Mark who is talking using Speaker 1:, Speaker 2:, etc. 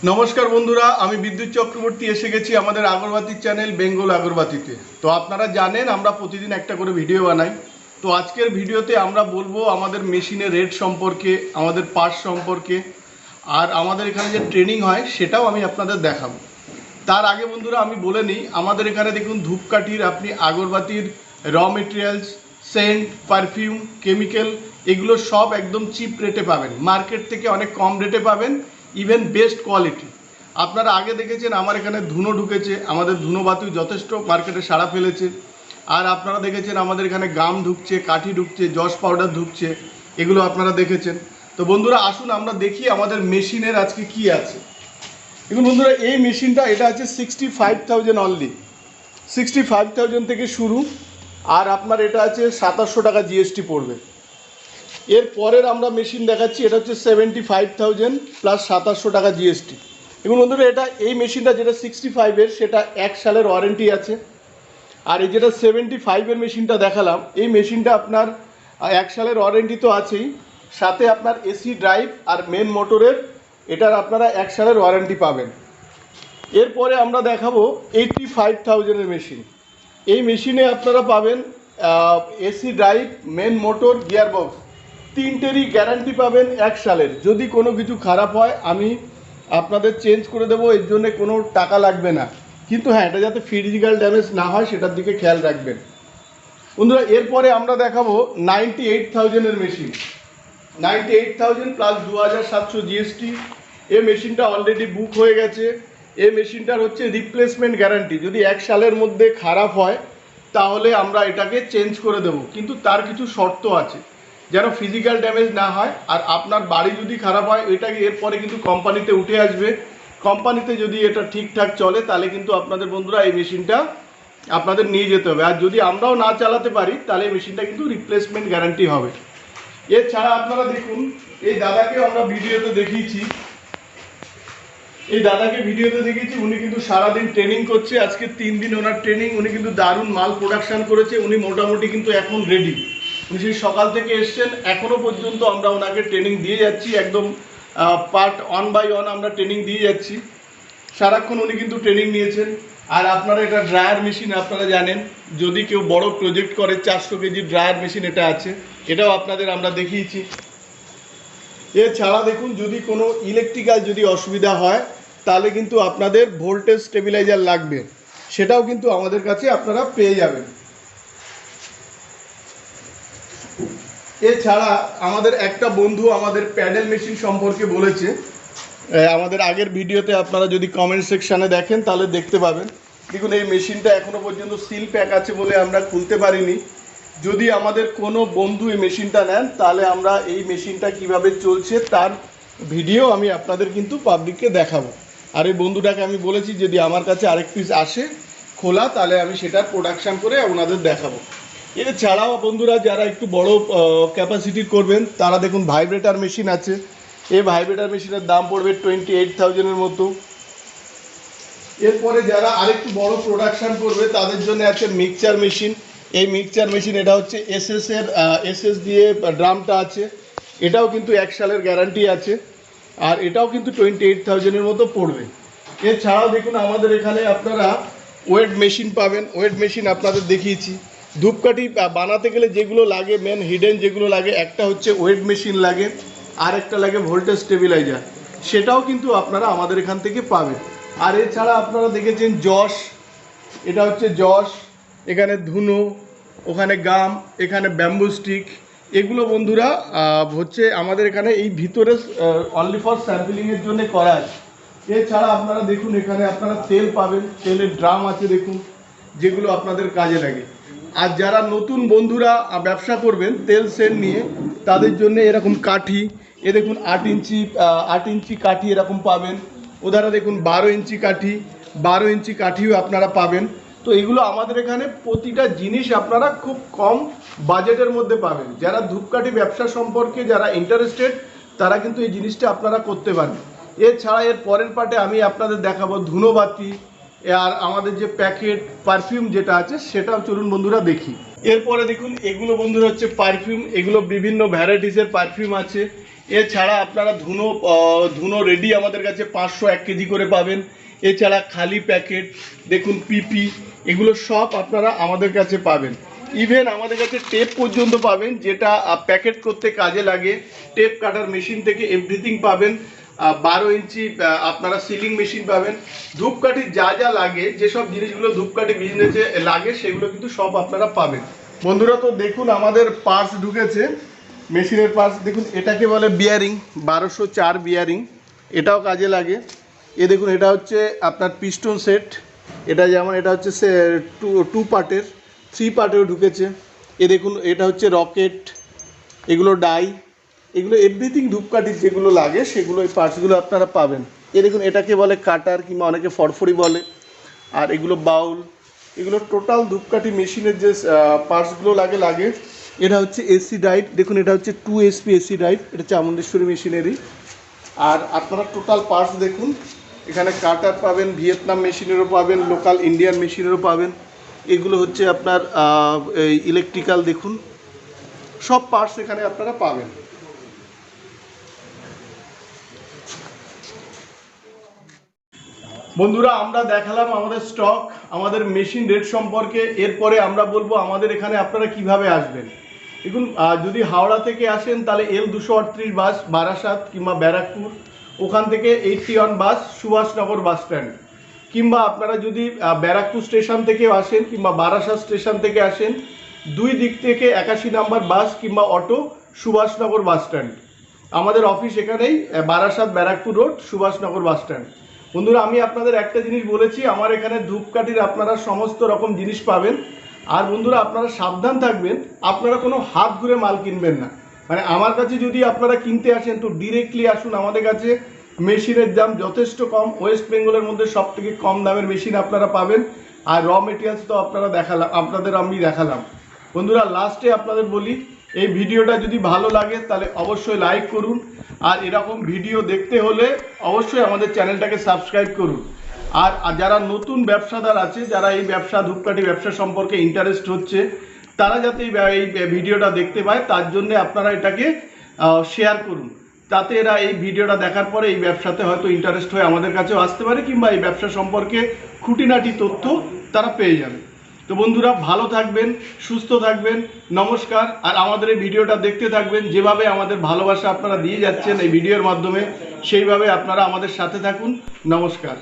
Speaker 1: নমস্কার বন্ধুরা, আমি বিদ্যুৎ চক্রবর্তী এসে গেছি আমাদের আগরবাতির চ্যানেল বেঙ্গল আগরবাতিতে। তো আপনারা জানেন আমরা প্রতিদিন একটা করে ভিডিও বানাই। তো আজকের ভিডিওতে আমরা বলবো আমাদের মেশিনের রেট সম্পর্কে, আমাদের পার্টস সম্পর্কে, আর আমাদের এখানে যে ট্রেনিং হয় সেটাও আমি আপনাদের দেখাবো। তার আগে বন্ধুরা আমি বলে নিই, আমাদের এখানে দেখুন ধূপকাঠির, আপনি আগরবাতির raw materials, Saint, perfume, chemical এগুলো সব একদম চিপ রেটে পাবেন, মার্কেট থেকে অনেক কম রেটে পাবেন, ইভেন বেস্ট কোয়ালিটি। আপনারা আগে দেখেছেন আমার এখানে ধুনো ঢুকেছে, আমাদের ধুনো বাতি যথেষ্ট মার্কেটে সাড়া ফেলেছে। আর আপনারা দেখেছেন আমাদের এখানে গাম ঢুকছে, কাঠি ঢুকছে, জস পাউডার ঢুকছে, এগুলো আপনারা দেখেছেন। তো বন্ধুরা আসুন আমরা দেখি আমাদের মেশিনের আজকে কি আছে। দেখুন বন্ধুরা, এই মেশিনটা এটা আছে 65,000 অনলি, 65,000 থেকে শুরু। আর আপনার এটা আছে 2700 টাকা জিএসটি পড়বে। এর পরের আমরা মেশিন দেখাচ্ছি, এটা হচ্ছে 75,000 প্লাস 2700 টাকা জিএসটি। এবং বন্ধুরা এটা এই মেশিনটা যেটা 65-এর সেটা 1 সালের ওয়ারেন্টি আছে। আর এই যেটা 75-এর মেশিনটা দেখালাম, এই মেশিনটা আপনার 1 সালের ওয়ারেন্টি তো আছেই, সাথে আপনার এসি ড্রাইভ আর মেন মোটরের এটার আপনারা 1 সালের ওয়ারেন্টি পাবেন। এরপরে আমরা দেখাবো 85,000-এর মেশিন। এই মেশিনে আপনারা পাবেন AC drive, main motor, gearbox তিনটেরই গ্যারান্টি পাবেন 1 সালের। যদি কোনো কিছু খারাপ হয় আমি আপনাদের চেঞ্জ করে দেবো, এর জন্য কোনো টাকা লাগবে না। কিন্তু হ্যাঁ, এটা যাতে ফিজিক্যাল ড্যামেজ না হয় সেটার দিকে খেয়াল রাখবেন বন্ধুরা। এরপরে আমরা দেখাবো 98,000-এর মেশিন, 98,000 প্লাস 2,700 জিএসটি। এই মেশিনটা অলরেডি বুক হয়ে গেছে। এই মেশিনটার হচ্ছে রিপ্লেসমেন্ট গ্যারান্টি, যদি 1 সালের মধ্যে খারাপ হয় তাহলে আমরা এটাকে চেঞ্জ করে দেবো, কিন্তু তার কিছু শর্ত আছে, যেন ফিজিক্যাল ড্যামেজ না হয়। আর আপনার বাড়ি যদি খারাপ হয় এটাকে এরপরে কিন্তু কোম্পানিতে উঠে আসবে, কোম্পানিতে যদি এটা ঠিকঠাক চলে তাহলে কিন্তু আপনাদের বন্ধুরা এই মেশিনটা আপনাদের নিয়ে যেতে হবে। আর যদি আমরাও না চালাতে পারি তাহলে এই মেশিনটা কিন্তু রিপ্লেসমেন্ট গ্যারান্টি হবে। এছাড়া আপনারা দেখুন, এই দাদাকেও আমরা ভিডিওতে দেখিয়েছি, উনি কিন্তু সারাদিন ট্রেনিং করছে, আজকে 3 দিন ওনার ট্রেনিং। উনি কিন্তু দারুণ মাল প্রোডাকশান করেছে, উনি মোটামুটি কিন্তু এখন রেডি। উনি সেই সকাল থেকে এসছেন, এখনও পর্যন্ত আমরা ওনাকে ট্রেনিং দিয়ে যাচ্ছি, একদম পার্ট 1 বাই 1 আমরা ট্রেনিং দিয়ে যাচ্ছি। সারাক্ষণ উনি কিন্তু ট্রেনিং নিয়েছেন। আর আপনারা এটা ড্রায়ার মেশিন, আপনারা জানেন যদি কেউ বড় প্রজেক্ট করে 400 কেজি ড্রায়ার মেশিন এটা আছে, এটাও আপনাদের আমরা দেখিয়েছি। এছাড়া দেখুন, যদি কোনো ইলেকট্রিক্যাল যদি অসুবিধা হয় তাহলে কিন্তু আপনাদের ভোল্টেজ স্টেবিলাইজার লাগবে, সেটাও কিন্তু আমাদের কাছে আপনারা পেয়ে যাবেন। এছাড়া আমাদের একটা বন্ধু আমাদের প্যাডেল মেশিন সম্পর্কে বলেছে, আমাদের আগের ভিডিওতে আপনারা যদি কমেন্ট সেকশানে দেখেন তাহলে দেখতে পাবেন। দেখুন এই মেশিনটা এখনও পর্যন্ত সিল প্যাক আছে বলে আমরা খুলতে পারিনি। যদি আমাদের কোনো বন্ধু এই মেশিনটা নেন তাহলে আমরা এই মেশিনটা কিভাবে চলছে তার ভিডিও আমি আপনাদের কিন্তু পাবলিককে দেখাবো। আর এই বন্ধুটাকে আমি বলেছি যদি আমার কাছে আরেক পিস আসে খোলা তাহলে আমি সেটার প্রোডাকশান করে ওনাদের দেখাবো। এছাড়াও বন্ধুরা যারা একটু বড় ক্যাপাসিটির করবেন তারা দেখুন ভাইব্রেটার মেশিন আছে। এই ভাইব্রেটার মেশিনের দাম পড়বে 28,000-এর মতো। এরপরে যারা আরেকটু বড় প্রোডাকশান করবে তাদের জন্য আছে মিক্সচার মেশিন। এই মিক্সচার মেশিন এটা হচ্ছে এসএস দিয়ে ড্রামটা আছে, এটাও কিন্তু 1 সালের গ্যারান্টি আছে। আর এটাও কিন্তু 28,000-এর মতো পড়বে। এছাড়াও দেখুন আমাদের এখানে আপনারা ওয়েট মেশিন পাবেন। ওয়েট মেশিন আপনাদের দেখিয়েছি। ধূপকাঠি বানাতে গেলে যেগুলো লাগে, মেন হিডেন যেগুলো লাগে, একটা হচ্ছে ওয়েট মেশিন লাগে, আর একটা লাগে ভোল্টেজ স্টেবিলাইজার, সেটাও কিন্তু আপনারা আমাদের এখান থেকে পাবেন। আর এছাড়া আপনারা দেখেছেন জস, এটা হচ্ছে জস, এখানে ধুনো, ওখানে গাম, এখানে ব্যাম্বু স্টিক, এগুলো বন্ধুরা হচ্ছে আমাদের এখানে এই ভিতরে অনলি ফর স্যাম্পলিংয়ের জন্য করা আছে। এছাড়া আপনারা দেখুন এখানে আপনারা তেল পাবেন, তেলের ড্রাম আছে দেখুন, যেগুলো আপনাদের কাজে লাগে। আর যারা নতুন বন্ধুরা ব্যবসা করবেন তেল সেল নিয়ে তাদের জন্য এরকম কাঠি, এ দেখুন 8 ইঞ্চি কাঠি এরকম পাবেন। ওধারা দেখুন 12 ইঞ্চি কাঠি, 12 ইঞ্চি কাঠিও আপনারা পাবেন। তো এগুলো আমাদের এখানে প্রতিটা জিনিস আপনারা খুব কম বাজেটের মধ্যে পাবেন। যারা ধূপকাঠি ব্যবসা সম্পর্কে যারা ইন্টারেস্টেড তারা কিন্তু এই জিনিসটা আপনারা করতে পারেন। এছাড়া এর পরের পার্টে আমি আপনাদের দেখাবো ধুনোবাতি, আর আমাদের যে প্যাকেট পারফিউম যেটা আছে সেটাও চলুন বন্ধুরা দেখি। এরপরে দেখুন এগুলো বন্ধুরা হচ্ছে পারফিউম, এগুলো বিভিন্ন ভ্যারাইটিসের পারফিউম আছে। এছাড়া আপনারা ধুনো রেডি আমাদের কাছে 500 1 কেজি করে পাবেন। এছাড়া খালি প্যাকেট দেখুন পিপি, এগুলো সব আপনারা আমাদের কাছে পাবেন। ইভেন আমাদের কাছে টেপ পর্যন্ত পাবেন, যেটা প্যাকেট করতে কাজে লাগে। টেপ কাটার মেশিন থেকে এভরিথিং পাবেন। 12 ইঞ্চি আপনারা সিলিং মেশিন পাবেন। ধূপকাঠি যা যা লাগে, যেসব জিনিসগুলো ধূপকাঠি বিজনেসে লাগে সেগুলো কিন্তু সব আপনারা পাবেন। বন্ধুরা তো দেখুন আমাদের পার্টস ঢুকেছে, মেশিনের পার্টস দেখুন, এটাকে বলে বিয়ারিং, 1204 বিয়ারিং, এটাও কাজে লাগে। এ দেখুন এটা হচ্ছে আপনার পিস্টন সেট, এটা যেমন এটা হচ্ছে টু পার্টের, 3 পার্টেও ঢুকেছে। এ দেখুন এটা হচ্ছে রকেট, এগুলো ডাই, এগুলো এভরিথিং ধূপকাঠির যেগুলো লাগে সেগুলো এই পার্টসগুলো আপনারা পাবেন। এ দেখুন এটাকে বলে কাটার কিংবা অনেকে ফরফরি বলে। আর এগুলো বাউল, এগুলো টোটাল ধূপকাঠি মেশিনের যে পার্টসগুলো লাগে। এটা হচ্ছে এসি ডাইট, দেখুন এটা হচ্ছে 2 SP এসি ডাইট, এটা চামুণ্ডেশ্বরী মেশিনেরই। আর আপনারা টোটাল পার্টস দেখুন, এখানে কাটার পাবেন, ভিয়েতনাম মেশিনেরও পাবেন, লোকাল ইন্ডিয়ান মেশিনেরও পাবেন। এগুলো হচ্ছে আপনার ইলেকট্রিক্যাল, দেখুন সব পার্টস এখানে আপনারা পাবেন। বন্ধুরা আমরা দেখালাম আমাদের স্টক, আমাদের মেশিন রেট সম্পর্কে। এরপরে আমরা বলবো আমাদের এখানে আপনারা কিভাবে আসবেন। দেখুন যদি হাওড়া থেকে আসেন তাহলে L238 বাস বারাসাত কিংবা ব্যারাকপুর, ওখান থেকে 81 বাস সুভাষনগর বাস স্ট্যান্ড, কিংবা আপনারা যদি ব্যারাকপুর স্টেশন থেকে আসেন কিংবা বারাসাত স্টেশন থেকে আসেন, 2 দিক থেকে 81 নাম্বার বাস কিংবা অটো সুভাষনগর বাস স্ট্যান্ড। আমাদের অফিস এখানেই, Barasat Barrackpore road Subhashnagar bus stand. বন্ধুরা আমি আপনাদের একটা জিনিস বলেছি, আমার এখানে ধূপকাঠির আপনারা সমস্ত রকম জিনিস পাবেন। আর বন্ধুরা আপনারা সাবধান থাকবেন, আপনারা কোনো হাত ঘুরে মাল কিনবেন না। মানে আমার কাছে যদি আপনারা কিনতে আসেন তো ডিরেক্টলি আসুন আমাদের কাছে। মেশিনের দাম যথেষ্ট কম, ওয়েস্ট বেঙ্গলের মধ্যে সব থেকে কম দামের মেশিন আপনারা পাবেন। আর র মেটেরিয়ালস তো আপনাদের আমি দেখালাম। বন্ধুরা লাস্টে আপনাদের বলি, এই ভিডিওটা যদি ভালো লাগে তাহলে অবশ্যই লাইক করুন। আর এরকম ভিডিও দেখতে হলে অবশ্যই আমাদের চ্যানেলটাকে সাবস্ক্রাইব করুন। আর যারা নতুন ব্যবসাদার আছে, যারা এই ধূপকাঠি ব্যবসা সম্পর্কে ইন্টারেস্ট হচ্ছে, তারা যাতে এই ভিডিওটা দেখতে পায় তার জন্য আপনারা এটাকে শেয়ার করুন, তাতে এরা এই ভিডিওটা দেখার পরে এই ব্যবসাতে হয়তো ইন্টারেস্ট হয়ে আমাদের কাছেও আসতে পারে, কিংবা এই ব্যবসা সম্পর্কে খুঁটিনাটি তথ্য তারা পেয়ে যাবে। তো বন্ধুরা ভালো থাকবেন, সুস্থ থাকবেন, নমস্কার। আর আমাদের এই ভিডিওটা দেখতে থাকবেন, যেভাবে আমাদের ভালোবাসা আপনারা দিয়ে যাচ্ছেন এই ভিডিওর মাধ্যমে, সেইভাবে আপনারা আমাদের সাথে থাকুন। নমস্কার।